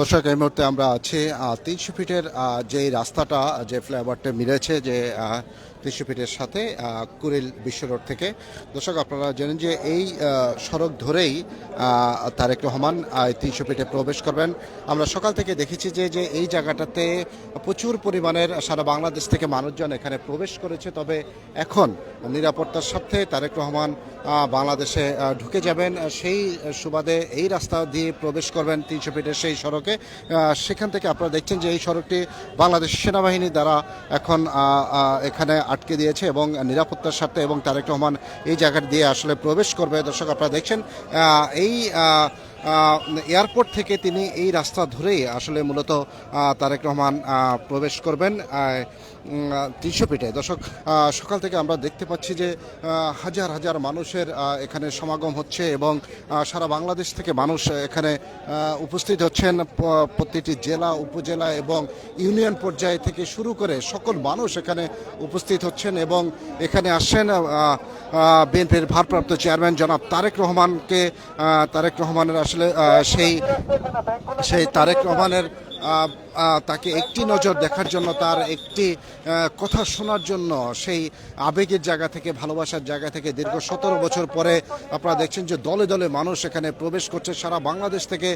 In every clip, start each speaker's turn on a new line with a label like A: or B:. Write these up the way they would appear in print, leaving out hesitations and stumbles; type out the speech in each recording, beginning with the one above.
A: দর্শক, এই মুহূর্তে আমরা আছি ৩০০ ফিটের যে রাস্তাটা, যে ফ্লাইওভারটা মিলেছে যে ৩০০ ফিটের সাথে কুড়িল বিশ্ব রোড থেকে। দর্শক, আপনারা জানেন যে এই সড়ক ধরেই তারেক রহমান ৩০০ ফিটে প্রবেশ করবেন। আমরা সকাল থেকে দেখেছি যে এই জায়গাটাতে প্রচুর পরিমাণের সারা বাংলাদেশ থেকে মানুষজন এখানে প্রবেশ করেছে। তবে এখন নিরাপত্তার স্বার্থে তারেক রহমান বাংলাদেশে ঢুকে যাবেন, সেই সুবাদে এই রাস্তা দিয়ে প্রবেশ করবেন ৩০০ ফিটের সেই সড়কে। সেখান থেকে আপনারা দেখছেন যে এই সড়কটি বাংলাদেশ সেনাবাহিনী দ্বারা এখন এখানে আটকে দিয়েছে এবং নিরাপত্তার স্বার্থে, এবং তারেক রহমান এই জায়গাটা দিয়ে আসলে প্রবেশ করবে। দর্শক, আপনারা দেখছেন এই এয়ারপোর্ট থেকে তিনি এই রাস্তা ধরেই আসলে মূলত তারেক রহমান প্রবেশ করবেন ৩০০ ফিটে। দর্শক, সকাল থেকে আমরা দেখতে পাচ্ছি যে হাজার হাজার মানুষের এখানে সমাগম হচ্ছে এবং সারা বাংলাদেশ থেকে মানুষ এখানে উপস্থিত হচ্ছেন। প্রতিটি জেলা, উপজেলা এবং ইউনিয়ন পর্যায় থেকে শুরু করে সকল মানুষ এখানে উপস্থিত হচ্ছেন এবং এখানে আসছেন বিএনপির ভারপ্রাপ্ত চেয়ারম্যান জনাব তারেক রহমানের আসলে সেই তারেক রহমানের তাকে একটি নজর দেখার জন্য, তার একটি কথা শোনার জন্য, সেই আবেগের জায়গা থেকে, ভালোবাসার জায়গা থেকে দীর্ঘ ১৭ বছর পরে আপনারা দেখছেন যে দলে দলে মানুষ এখানে প্রবেশ করছে। সারা বাংলাদেশ থেকে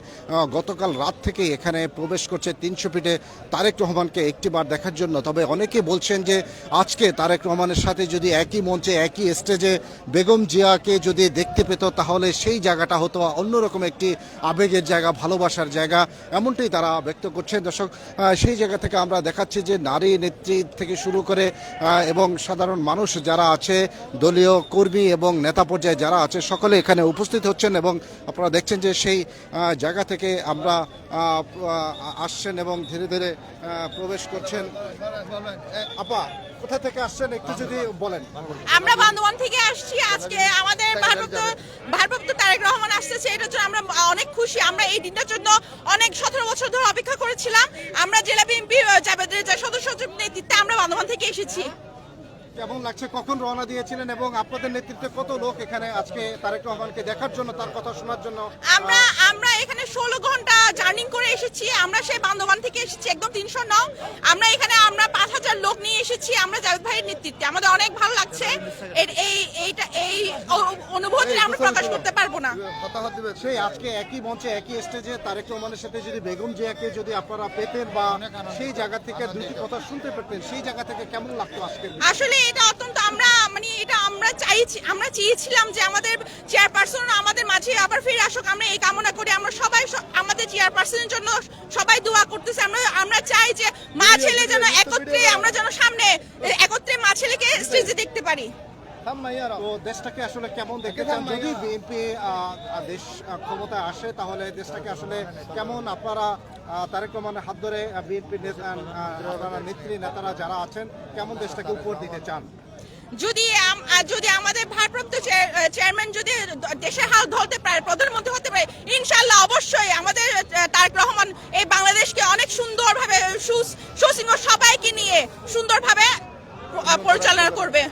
A: গতকাল রাত থেকে এখানে প্রবেশ করছে ৩০০ ফিটে তারেক রহমানকে একটিবার দেখার জন্য। তবে অনেকে বলছেন যে আজকে তারেক রহমানের সাথে যদি একই মঞ্চে, একই স্টেজে বেগম জিয়াকে যদি দেখতে পেত, তাহলে সেই জায়গাটা হতো অন্যরকম একটি আবেগের জায়গা, ভালোবাসার জায়গা, এমনটাই তারা ব্যক্ত করছেন। দর্শক, সেই জায়গা থেকে আমরা দেখাচ্ছি যে নারী নেত্রী থেকে শুরু করে এবং সাধারণ মানুষ যারা আছে, দলীয় কর্মী এবং নেতা পর্যায়ে যারা আছে, সকলে এখানে উপস্থিত হচ্ছেন এবং আপনারা দেখছেন যে সেই জায়গা থেকে আমরা আসছেন এবং ধীরে ধীরে প্রবেশ করছেন। আপা, কোথা থেকে আসছেন একটু যদি বলেন।
B: আমরা বান্দরবান থেকে আসছি। আজকে আমাদের ভারপ্রাপ্ত তারেক রহমান আসতেছে, এটার জন্য আমরা অনেক খুশি। আমরা এই দিনটার জন্য অনেক ১৭ বছর ধরে অপেক্ষা করেছিলাম। আমরা জেলা বিএনপি জাবেদ রেজা সদস্য নেতৃত্বে আমরা বান্দরবান থেকে এসেছি।
A: কেমন লাগছে? কখন রওনা দিয়েছিলেন এবং আপনাদের নেতৃত্বে কত লোক এখানে আজকে তারেক রহমানকে দেখার জন্য, তার কথা শোনার জন্য?
B: আমরা এখানে ১৬ ঘন্টা জার্নি করে এসেছি। আমরা সেই বান্দরবান থেকে এসেছি, একদম ৩০৯। আমরা এখানে ৫,০০০ লোক নিয়ে এসেছি আমরা জাবেদ ভাইয়ের নেতৃত্বে। আমাদের অনেক ভালো লাগছে। এই অনুভূতি আমরা প্রকাশ করতে পারবো না।
A: সেই আজকে একই মঞ্চে, একই স্টেজে তারেক রহমানের সাথে যদি বেগম জিয়াকে যদি আপনারা পেতেন বা সেই জায়গা থেকে দুটি কথা শুনতে পেতেন, সেই জায়গা থেকে কেমন লাগতো আজকে?
B: আসলে এটা অত্যন্ত আমরা চেয়েছিলাম যে আমাদের চেয়ারপারসন আমাদের মাঝে আবার ফিরে আসুক। আমরা এই কামনা করি। আমরা সবাই আমাদের চেয়ারপারসনের জন্য সবাই দোয়া করতেছি। আমরা চাই যে মা ছেলে যেন একত্রে, আমরা যেন সামনে একত্রে মা ছেলেকে স্টেজে দেখতে পারি।
A: তো দেশটাকে আসলে কেমন দেখতে চান? যদি বিএনপি দেশ ক্ষমতায় আসে, তাহলে দেশটাকে আসলে কেমন আপনারা তারেক রহমানের হাত ধরে বিএনপি নেত্রী নেতারা যারা আছেন, কেমন দেশটাকে উপর দিতে চান?
B: যদি আমাদের ভারপ্রাপ্ত চেয়ারম্যান যদি দেশের হাল ধরতে পারে, প্রধানমন্ত্রী হতে পারে, ইনশাআল্লাহ অবশ্যই আমাদের তারেক রহমান এই বাংলাদেশকে অনেক সুন্দরভাবে সুশৃঙ্খল সবাইকে নিয়ে সুন্দরভাবে পরিচালনা করবে।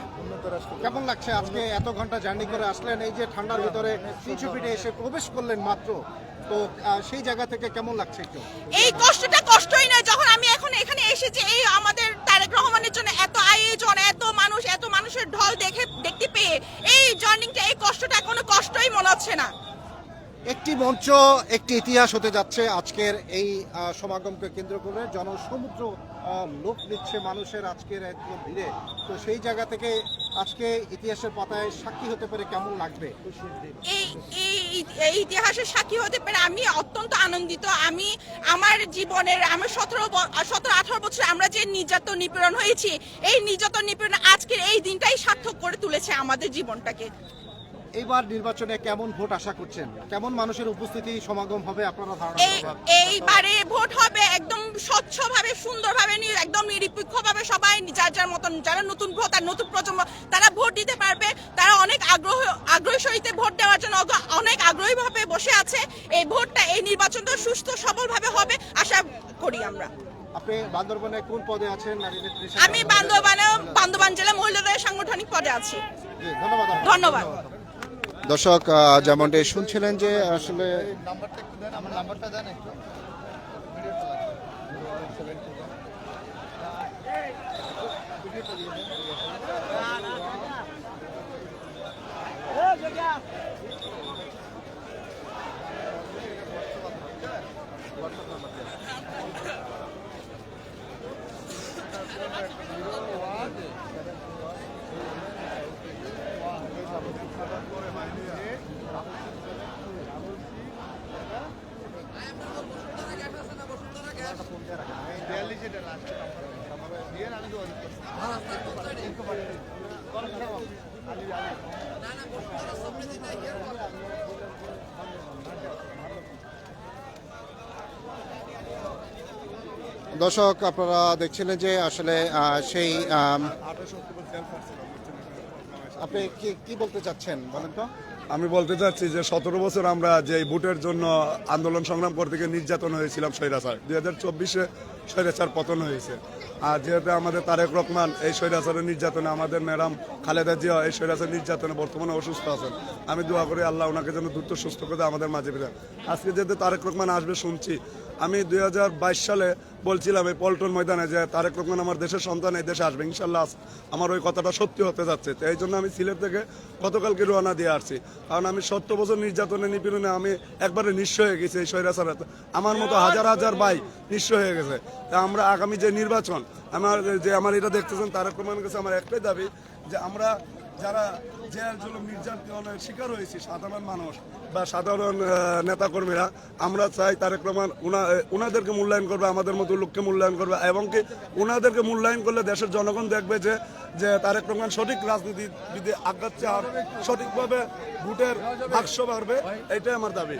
A: কেমন লাগছে আজকে এত ঘন্টা জার্নি করে আসলেন, এই যে ঠান্ডার ভিতরে ৩০০ ফিটে এসে প্রবেশ করলেন মাত্র, তো সেই জায়গা থেকে কেমন লাগছে একটু?
B: এই কষ্টটা কষ্টই নয়। যখন আমি এখন এখানে এসেছি, এই আমাদের তারেক রহমানের জন্য এত আয়োজন, এত মানুষের ঢল দেখতে পেয়ে এই জার্নিটা, এই কষ্টটা কোনো কষ্টই মনে হচ্ছে না।
A: একটি মঞ্চ, একটি ইতিহাস হতে যাচ্ছে আজকের এই সমাগমকে কেন্দ্র করে। জনসমুদ্র লোক নিচ্ছে মানুষের আজকের এত ভিড়ে। তো সেই জায়গা থেকে আজকে ইতিহাসের পাতায় সাক্ষী হতে পারে কেমন লাগবে?
B: এই ইতিহাসের সাক্ষী হতে পারে আমি অত্যন্ত আনন্দিত। আমার জীবনের ১৭-১৮ বছর আমরা যে নির্যাতন নিপীড়ন হয়েছি, এই নির্যাতন নিপীড়ন আজকের এই দিনটাই সার্থক করে তুলেছে আমাদের জীবনটাকে।
A: এইবার নির্বাচনে কেমন ভোট আশা করছেন? কেমন মানুষের উপস্থিতি সমাগম হবে আপনারা ধারণা?
B: এইবারে ভোট হবে একদম স্বচ্ছভাবে, সুন্দরভাবে, একদম নিরপেক্ষভাবে। সবাই যার যার মতন, যারা নতুন ভোটার, নতুন প্রজন্ম, তারা ভোট দিতে পারবে। তারা অনেক আগ্রহী সহিতে ভোট দেওয়ার জন্য অনেক আগ্রহীভাবে বসে আছে। এই ভোটটা, এই নির্বাচনটা সুস্থ সবলভাবে হবে আশা করি আমরা।
A: আপনি বান্দরবানে কোন পদে আছেন?
B: আমি বান্দরবান জেলা মহিলাদের সাংগঠনিক পদে আছি। ধন্যবাদ।
A: দর্শক, যেমনটি শুনছিলেন যে আসলে দর্শক আপনারা দেখছিলেন যে আসলে সেই আপনি কি বলতে চাচ্ছেন বলেন তো?
C: আমি বলতে চাচ্ছি যে 17 বছর আমরা যে ভোটের জন্য আন্দোলন সংগ্রাম করতে গিয়ে নির্যাতন হয়েছিলাম স্বৈরাচার, 2024-এ স্বৈরাচার পতন হয়েছে। আর যেহেতু আমাদের তারেক রহমান এই স্বৈরাচারের নির্যাতনে, আমাদের ম্যাডাম খালেদা জিয়া এই স্বৈরাচার নির্যাতনে বর্তমানে অসুস্থ আছেন। আমি দোয়া করি আল্লাহ ওনাকে যেন দ্রুত সুস্থ করে দেয় আমাদের মাঝে ফিরে। আজকে যেহেতু তারেক রহমান আসবে শুনছি, আমি 2022 সালে বলছিলাম এই পল্টন ময়দানে যে তারেক রহমান আমার দেশের সন্তান, এই দেশে আসবে ইনশাল্লাহ। আমার ওই কথাটা সত্যি হতে যাচ্ছে। তো এই জন্য আমি সিলেট থেকে গতকালকে রওনা দিয়ে আসছি। কারণ আমি 70 বছর নির্যাতনে নিপীড়নে আমি একবারে নিঃস্ব হয়ে গেছি। এই স্বৈরাচার আমার মতো হাজার হাজার ভাই নিঃস্ব হয়ে গেছে। তা আমরা আগামী যে নির্বাচন, আমার এটা দেখতেছেন তারেক রহমানের কাছে আমার একটাই দাবি যে আমরা যারা জেল জুলুম নির্যাতনের শিকার হয়েছি, সাধারণ মানুষ বা সাধারণ নেতাকর্মীরা, আমরা চাই তারেক রহমান ওনাদেরকে মূল্যায়ন করবে, আমাদের মতো লোককে মূল্যায়ন করবে। এবং কি ওনাদেরকে মূল্যায়ন করলে দেশের জনগণ দেখবে যে তারেক রহমান সঠিক রাজনীতিবিদে আগাচ্ছে আর সঠিকভাবে ভোটের বাক্স বাড়বে। এটাই আমার দাবি।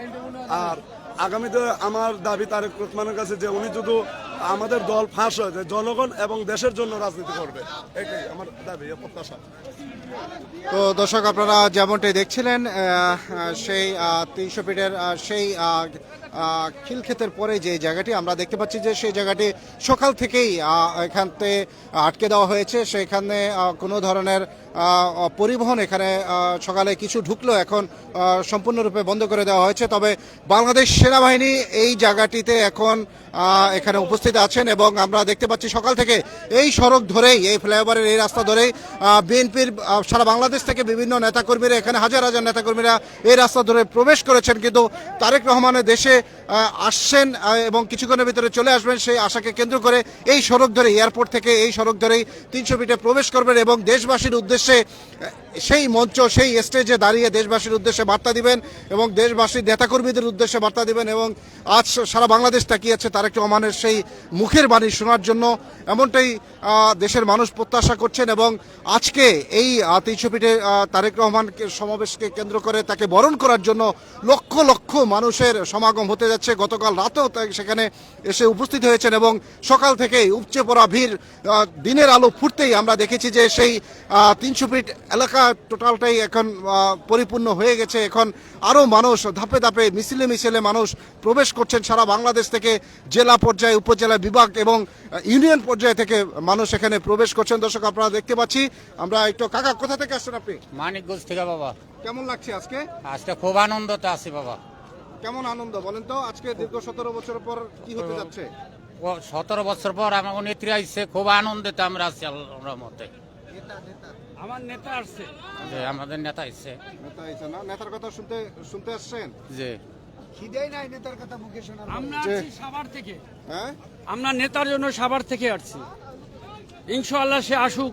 C: আর আগামীতে আমার দাবি তারেক রহমানের কাছে যে উনি যদি আমাদের দল ফাঁস হয়, যে জনগণ এবং দেশের জন্য রাজনীতি করবে, এটাই আমার দাবি, প্রত্যাশা।
A: তো দর্শক আপনারা যেমনটাই দেখছিলেন সেই 300 ফিটের সেই খিলক্ষেতের পরে যে জায়গাটি আমরা দেখতে পাচ্ছি যে সেই জায়গাটি সকাল থেকেই এখানতে আটকে দেওয়া হয়েছে। সেখানে কোনো ধরনের পরিবহন এখানে সকালে কিছু ঢুকলেও এখন সম্পূর্ণরূপে বন্ধ করে দেওয়া হয়েছে। তবে বাংলাদেশ সেনাবাহিনী এই জায়গাটিতে এখন এখানে উপস্থিত আছেন এবং আমরা দেখতে পাচ্ছি সকাল থেকে এই সড়ক ধরেই, এই ফ্লাইওভারের এই রাস্তা ধরেই বিএনপির সারা বাংলাদেশ থেকে বিভিন্ন নেতাকর্মীরা, এখানে হাজার হাজার নেতাকর্মীরা এই রাস্তা ধরে প্রবেশ করেছেন। কিন্তু তারেক রহমানের দেশে আসছেন এবং কিছুক্ষণের ভিতরে চলে আসবেন, সেই আশাকে কেন্দ্র করে এই সড়ক ধরে, এয়ারপোর্ট থেকে এই সড়ক ধরেই 300 ফিটে প্রবেশ করবেন এবং দেশবাসীর উদ্দেশ্যে সেই মঞ্চ, সেই স্টেজে দাঁড়িয়ে দেশবাসীর উদ্দেশ্যে বার্তা দিবেন এবং দেশবাসীর নেতাকর্মীদের উদ্দেশ্যে বার্তা দিবেন। এবং আজ সারা বাংলাদেশ তাকিয়ে আছে তারেক রহমানের সেই মুখের বাণী শোনার জন্য, এমনটাই দেশের মানুষ প্রত্যাশা করছেন। এবং আজকে এই 300 ফিটে তারেক রহমানকে সমাবেশকে কেন্দ্র করে তাকে বরণ করার জন্য লক্ষ লক্ষ মানুষের সমাগম হতে যাচ্ছে। গতকাল রাতেও সেখানে এসে উপস্থিত হয়েছেন এবং সকাল থেকেই উপচে পড়া ভিড়, দিনের আলো ফুটতেই আমরা দেখেছি যে সেই 300 ফিট এলাকা টোটালটাই এখন পরিপূর্ণ হয়ে গেছে। এখন আরও মানুষ ধাপে ধাপে মিছিলে মিছিলে মানুষ প্রবেশ করছেন সারা বাংলাদেশ থেকে, জেলা পর্যায়ে, উপজেলা বিভাগ এবং ইউনিয়ন পর্যায়ে থেকে মানুষ এখানে প্রবেশ করছেন। দর্শক আপনারা দেখতে পাচ্ছি আমরা একটু, কাকা কোথা থেকে আসছেন আপনি?
D: মানিকগঞ্জ থেকে বাবা।
A: কেমন লাগছে আজকে?
D: আজকে খুব আনন্দতে আছি বাবা।
A: কেমন আনন্দ বলেন তো? আজকে দীর্ঘ 17 বছর পর কি হতে যাচ্ছে?
D: 17 বছর পর আমার নেত্রী আসছে, খুব আনন্দিত আমরা আছি আল্লাহর মতে।
E: আমার নেতা আসছে,
D: আমাদের নেতা আসছে।
A: নেতা আইছে না? নেতার কথা শুনতে আসছেন?
D: যে
E: খিদেই নাই নেতার কথা মুখে শোনার। আমরা
A: যে-
E: আসছি সাভার থেকে,
A: হ্যাঁ,
E: আমরা নেতার জন্য সাভার থেকে আসছি। ইনশাআল্লাহ সে আসুক,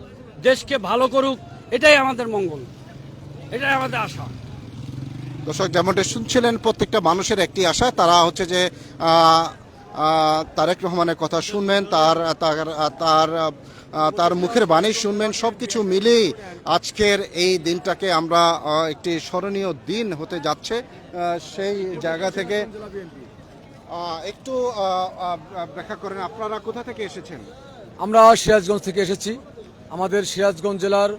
E: দেশকে ভালো করুক, এটাই আমাদের মঙ্গল, এটাই আমাদের আশা।
A: দর্শক যেমনটা শুনছিলেন প্রত্যেকটা মানুষের একটি আশা, তারা হচ্ছে যে তারেক রহমানের কথা শুনবেন, তার মুখের বাণী শুনবেন। সব কিছু মিলেই আজকের এই দিনটাকে আমরা একটি স্মরণীয় দিন হতে যাচ্ছে। সেই জায়গা থেকে একটু ব্যাখ্যা করেন, আপনারা কোথা থেকে এসেছেন?
F: আমরা সিরাজগঞ্জ থেকে এসেছি। আমাদের সিরাজগঞ্জ জেলার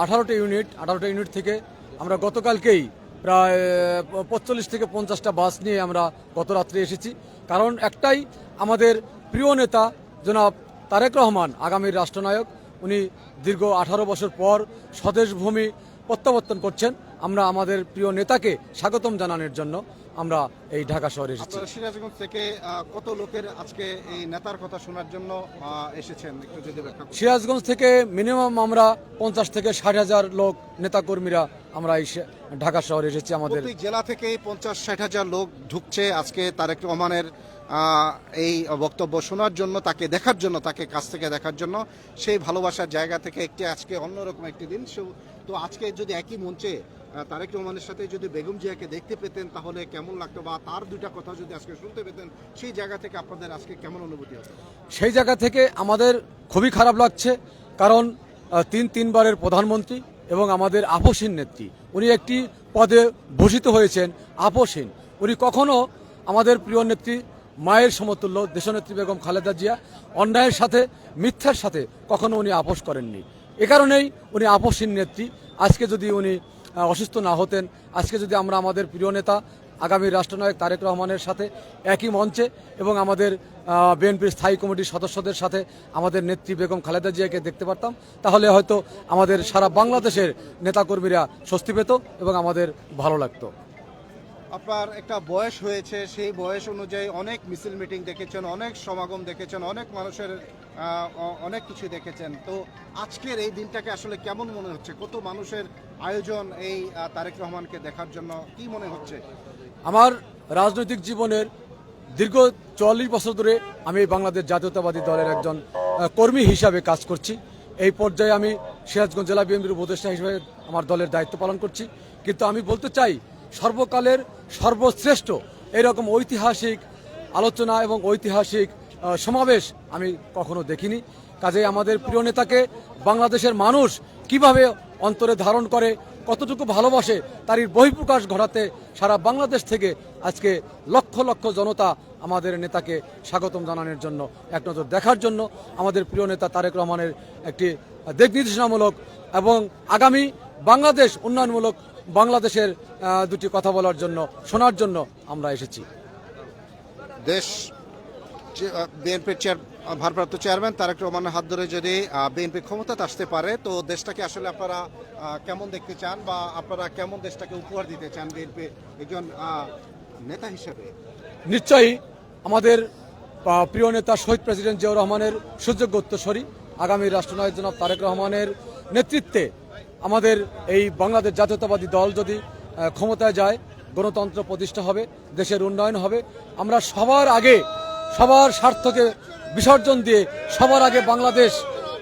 F: 18টা ইউনিট থেকে আমরা গতকালকেই প্রায় 45 থেকে 50টা বাস নিয়ে আমরা গত রাত্রে এসেছি। কারণ একটাই, আমাদের প্রিয় নেতা জনাব তারেক রহমান আগামীর রাষ্ট্রনায়ক, উনি দীর্ঘ 18 বছর পর স্বদেশ ভূমি প্রত্যাবর্তন করছেন। আমরা আমাদের প্রিয় নেতাকে স্বাগতম জানানোর জন্য আমরা এই ঢাকা শহরে এসেছি।
A: আপনারা সিরাজগঞ্জ থেকে কত লোকের আজকে এই নেতার কথা শোনার জন্য এসেছেন, একটু যদি ব্যাখ্যা করেন।
F: সিরাজগঞ্জ থেকে মিনিমাম আমরা 50 থেকে 60,000 লোক নেতাকর্মীরা আমরা এই ঢাকা শহরে এসেছি। আমাদের
A: প্রতি জেলা থেকে 50-60 হাজার লোক ঢুকছে আজকে তারেক রহমানের এই বক্তব্য শোনার জন্য, তাকে দেখার জন্য, তাকে কাছ থেকে দেখার জন্য। সেই ভালোবাসার জায়গা থেকে একটি আজকে অন্যরকম একটি দিন। তো আজকে যদি একই মঞ্চে তারেক রহমানের সাথে যদি বেগম জিয়াকে দেখতে পেতেন তাহলে কেমন লাগতো, বা তার দুইটা কথা যদি আজকে শুনতে পেতেন, সেই জায়গা থেকে আপনাদের আজকে কেমন অনুভূতি হতো?
F: সেই জায়গা থেকে আমাদের খুবই খারাপ লাগছে, কারণ তিনবারের প্রধানমন্ত্রী এবং আমাদের আপসহীন নেত্রী, উনি একটি পদে ভূষিত হয়েছেন আপসহীন। উনি কখনো আমাদের প্রিয় নেত্রী মায়ের সমতুল্য দেশনেত্রী বেগম খালেদা জিয়া অন্যায়ের সাথে মিথ্যার সাথে কখনো উনি আপোষ করেননি। এ কারণেই উনি আপসহীন নেত্রী। আজকে যদি উনি অসুস্থ না হতেন, আজকে যদি আমরা আমাদের প্রিয় নেতা আগামী রাষ্ট্রনায়ক তারেক রহমানের সাথে একই মঞ্চে এবং আমাদের বিএনপির স্থায়ী কমিটির সদস্যদের সাথে আমাদের নেত্রী বেগম খালেদা জিয়াকে দেখতে পারতাম, তাহলে হয়তো আমাদের সারা বাংলাদেশের নেতাকর্মীরা স্বস্তি পেত এবং আমাদের ভালো লাগতো।
A: আপনার একটা বয়স হয়েছে, সেই বয়স অনুযায়ী অনেক মিছিল মিটিং দেখেছেন, অনেক সমাগম দেখেছেন, অনেক মানুষের অনেক কিছু দেখেছেন। তো আজকের এই দিনটাকে আসলে কেমন মনে হচ্ছে? কত মানুষের আয়োজন এই তারেক রহমানকে দেখার জন্য, কি মনে হচ্ছে?
F: আমার রাজনৈতিক জীবনের দীর্ঘ 44 বছর ধরে আমি বাংলাদেশ জাতীয়তাবাদী দলের একজন কর্মী হিসাবে কাজ করছি। এই পর্যায়ে আমি সিরাজগঞ্জ জেলা বিএনপির উপদেষ্টা হিসেবে আমার দলের দায়িত্ব পালন করছি। কিন্তু আমি বলতে চাই, সর্বকালের সর্বশ্রেষ্ঠ এরকম ঐতিহাসিক আলোচনা এবং ঐতিহাসিক সমাবেশ আমি কখনো দেখিনি। কাজেই আমাদের প্রিয় নেতাকে বাংলাদেশের মানুষ কিভাবে অন্তরে ধারণ করে, কতটুকু ভালোবাসে, তারই বহিঃপ্রকাশ ঘটাতে সারা বাংলাদেশ থেকে আজকে লক্ষ লক্ষ জনতা আমাদের নেতাকে স্বাগতম জানানোর জন্য, এক নজর দেখার জন্য, আমাদের প্রিয় নেতা তারেক রহমানের একটি দিক নির্দেশনামূলক এবং আগামী বাংলাদেশ উন্নয়নমূলক বাংলাদেশের দুটি কথা বলার জন্য, শোনার জন্য আমরা এসেছি।
A: দেশ বিএনপির ভারপ্রাপ্ত চেয়ারম্যান তারেক রহমানের হাত ধরে যদি বিএনপি ক্ষমতাতে আসতে পারে, তো দেশটাকে আসলে আপনারা কেমন দেখতে চান, বা আপনারা কেমন দেশটাকে উপহার দিতে চান বিএনপি একজন নেতা হিসেবে?
F: নিশ্চয়ই আমাদের প্রিয় নেতা শহীদ প্রেসিডেন্ট জিয়াউর রহমানের সুযোগ্য উত্তরসূরি আগামী রাষ্ট্রনায়ক জনাব তারেক রহমানের নেতৃত্বে আমাদের এই বাংলাদেশ জাতীয়তাবাদী দল যদি ক্ষমতায় যায়, গণতন্ত্র প্রতিষ্ঠা হবে, দেশের উন্নয়ন হবে। আমরা সবার আগে সবার স্বার্থকে বিসর্জন দিয়ে সবার আগে বাংলাদেশ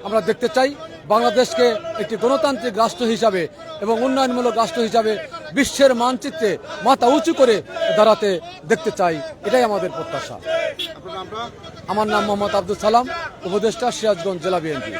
F: আমরা দেখতে চাই। বাংলাদেশকে একটি গণতান্ত্রিক রাষ্ট্র হিসাবে এবং উন্নয়নমূলক রাষ্ট্র হিসাবে বিশ্বের মানচিত্রে মাথা উঁচু করে দাঁড়াতে দেখতে চাই, এটাই আমাদের প্রত্যাশা। আমার নাম মোহাম্মদ আব্দুল সালাম, উপদেষ্টা, সিরাজগঞ্জ জেলা বিএনপি।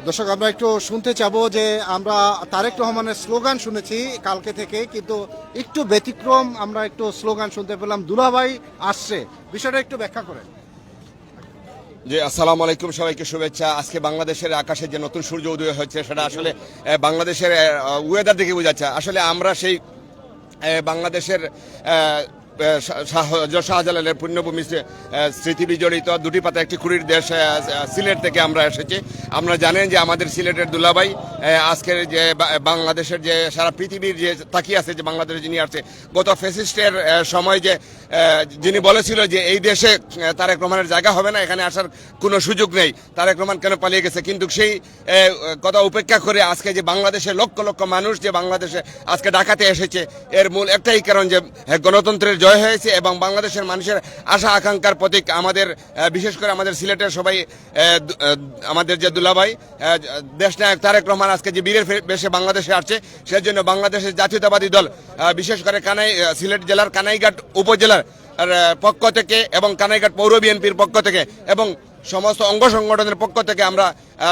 A: দর্শক, আমরা একটু শুনতে চাবো যে আমরা তারেক রহমানের স্লোগান শুনেছি কালকে থেকে, কিন্তু একটু ব্যতিক্রম আমরা একটু স্লোগান শুনতে পেলাম, দুলাভাই আসছে। বিষয়টা একটু ব্যাখ্যা করেন।
G: জি, আসসালামু আলাইকুম, সবাইকে শুভেচ্ছা। আজকে বাংলাদেশের আকাশে যে নতুন সূর্য উদয় হচ্ছে, সেটা আসলে বাংলাদেশের ওয়েদার দেখে বোঝাচ্ছে। আসলে আমরা সেই বাংলাদেশের শাহজালালের পুণ্যভূমি স্মৃতি বিজড়িত দুটি পাতা একটি কুড়ির দেশ সিলেট থেকে আমরা এসেছি। আপনারা জানেন যে আমাদের সিলেটের দুলাভাই আজকের যে বাংলাদেশের যে সারা পৃথিবীর যে তাকিয়ে আছে যে বাংলাদেশে যিনি আসছে, গত ফ্যাসিস্টের সময় যে যিনি বলেছিল যে এই দেশে তারেক রহমানের জায়গা হবে না, এখানে আসার কোনো সুযোগ নেই, তারেক রহমান কেন পালিয়ে গেছে। কিন্তু সেই কথা উপেক্ষা করে আজকে যে বাংলাদেশের লক্ষ লক্ষ মানুষ যে বাংলাদেশে আজকে ডাকাতে এসেছে, এর মূল একটাই কারণ যে গণতন্ত্রের জয় হয়েছে এবং বাংলাদেশের মানুষের আশা আকাঙ্ক্ষার প্রতীক আমাদের, বিশেষ করে আমাদের সিলেটের সবাই, আমাদের যে দুলাভাই দেশনায়ক তারেক রহমান আজকে যে বীরের বেশে বাংলাদেশে আসছে, সেজন্য বাংলাদেশের জাতীয়তাবাদী দল বিশেষ করে সিলেট জেলার কানাইঘাট উপজেলার পক্ষ থেকে এবং কানাইঘাট পৌর বিএনপির পক্ষ থেকে এবং সমস্ত অঙ্গ সংগঠনের পক্ষ থেকে আমরা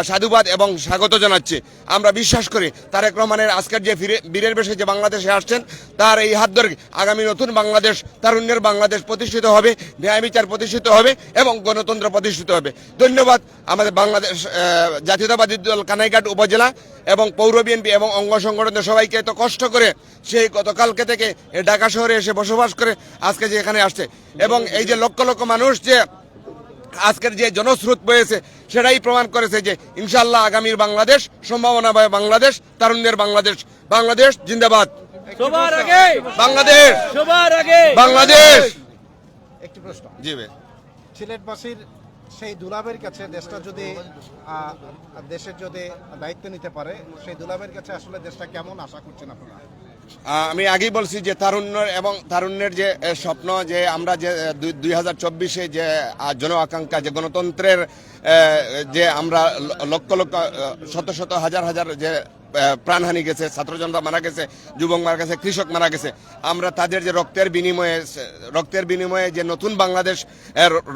G: সাধুবাদ এবং স্বাগত জানাচ্ছি। আমরা বিশ্বাস করি তারেক রহমানের আজকের যে বীরের বেশে যে বাংলাদেশে আসছেন, তার এই হাত ধরে আগামী নতুন বাংলাদেশ, তারুণ্যের বাংলাদেশ প্রতিষ্ঠিত হবে, ন্যায় বিচার প্রতিষ্ঠিত হবে এবং গণতন্ত্র প্রতিষ্ঠিত হবে। ধন্যবাদ আমাদের বাংলাদেশ জাতীয়তাবাদী দল কানাইঘাট উপজেলা এবং পৌর বিএনপি এবং অঙ্গ সংগঠনের সবাইকে এত কষ্ট করে সেই গতকালকে থেকে ঢাকা শহরে এসে বসবাস করে আজকে যে এখানে আসছে, এবং এই যে লক্ষ লক্ষ মানুষ যে আজকের যে জনস্রোত বয়েছে সেটাই প্রমাণ করেছে যে ইনশাআল্লাহ আগামীর বাংলাদেশ সম্ভাবনাময় বাংলাদেশ, তারুণ্যের বাংলাদেশ। বাংলাদেশ জিন্দাবাদ,
E: সবার আগে
G: বাংলাদেশ,
E: সবার আগে
G: বাংলাদেশ।
A: একটি প্রশ্ন,
G: জি ভাই।
A: সিলেটবাসীর সেই দুলাভের কাছে দেশটা যদি দেশের যদি দায়িত্ব নিতে পারে, সেই দুলাভের কাছে আসলে দেশটা কেমন আশা করছেন আপনারা?
G: আমি আগেই বলছি যে তারুণ্যের যে স্বপ্ন, যে আমরা যে 2024-এ যে জন আকাঙ্ক্ষা, যে গণতন্ত্রের যে আমরা লক্ষ লক্ষ শত শত হাজার হাজার যে প্রাণহানি গেছে, ছাত্র জনতা মারা গেছে, যুবক মারা গেছে, কৃষক মারা গেছে, আমরা তাদের যে রক্তের বিনিময়ে যে নতুন বাংলাদেশ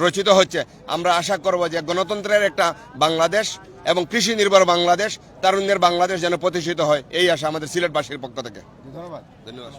G: রচিত হচ্ছে, আমরা আশা করব যে গণতন্ত্রের একটা বাংলাদেশ এবং কৃষি নির্ভর বাংলাদেশ, তারুণ্যের বাংলাদেশ যেন প্রতিষ্ঠিত হয়, এই আশা আমাদের সিলেটবাসীর পক্ষ থেকে।
A: ধন্যবাদ।
G: ধন্যবাদ।